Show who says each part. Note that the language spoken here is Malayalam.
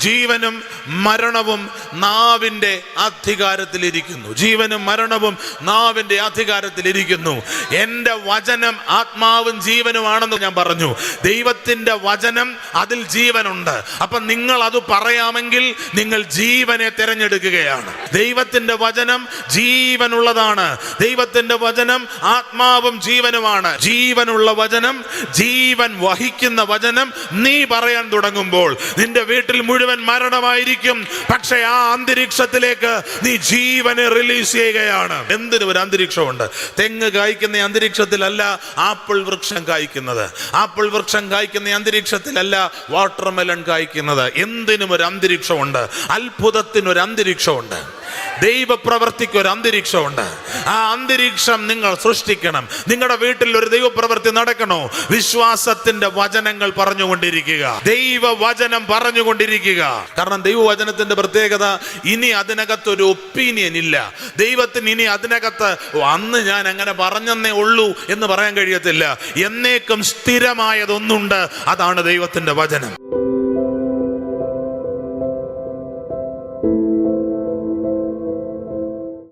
Speaker 1: ജീവനും മരണവും നാവിൻ്റെ അധികാരത്തിലിരിക്കുന്നു. ജീവനും മരണവും നാവിൻ്റെ അധികാരത്തിലിരിക്കുന്നു. എൻ്റെ വചനം ആത്മാവും ജീവനുമാണെന്ന് ഞാൻ പറഞ്ഞു. ദൈവത്തിൻ്റെ വചനം, അതിൽ ജീവനുണ്ട്. അപ്പൊ നിങ്ങൾ അത് പറയാമെങ്കിൽ നിങ്ങൾ ജീവനെ തിരഞ്ഞെടുക്കുകയാണ്. ദൈവത്തിന്റെ വചനം ജീവനുള്ളതാണ്. ദൈവത്തിന്റെ വചനം ആത്മാവും ജീവനുമാണ്. ജീവനുള്ള വചനം, ജീവൻ വഹിക്കുന്ന വചനം നീ പറയാൻ തുടങ്ങുമ്പോൾ നിന്റെ വീട്ടിൽ മുഴുവൻ മരണമായിരിക്കും. പക്ഷെ ആ അന്തരീക്ഷത്തിലേക്ക് നീ ജീവനെ റിലീസ് ചെയ്യുകയാണ്. എന്തിനും ഒരു അന്തരീക്ഷമുണ്ട്. തെങ്ങ് കായ്ക്കുന്ന അന്തരീക്ഷത്തിലല്ല ആപ്പിൾ വൃക്ഷം കായ്ക്കുന്നത്. ആപ്പിൾ വൃക്ഷം കായ്ക്കുന്ന അന്തരീക്ഷത്തിലല്ല വാട്ടർമെലൺ കായ്ക്കുന്നത്. എന്തിനും ഒരു അന്തരീക്ഷമുണ്ട്. അത്ഭുതത്തിനൊരു അന്തരീക്ഷമുണ്ട്. ദൈവപ്രവൃത്തിക്ക് ഒരു അന്തരീക്ഷമുണ്ട്. ആ അന്തരീക്ഷം നിങ്ങൾ സൃഷ്ടിക്കണം. നിങ്ങളുടെ വീട്ടിൽ ഒരു ദൈവപ്രവൃത്തി നടക്കണോ? വിശ്വാസത്തിന്റെ വചനങ്ങൾ പറഞ്ഞുകൊണ്ടിരിക്കുക, ദൈവവചനം പറഞ്ഞുകൊണ്ടിരിക്കുക. കാരണം ദൈവവചനത്തിന്റെ പ്രത്യേകത, ഇനി അതിനകത്തൊരു ഒപ്പീനിയൻ ഇല്ല. ദൈവത്തിന് ഇനി അതിനകത്ത് അന്ന് ഞാൻ അങ്ങനെ പറഞ്ഞെന്നേ ഉള്ളൂ എന്ന് പറയാൻ കഴിയത്തില്ല. എന്നേക്കും സ്ഥിരമായതൊന്നുണ്ട്. അതാണ് ദൈവത്തിന്റെ വചനം.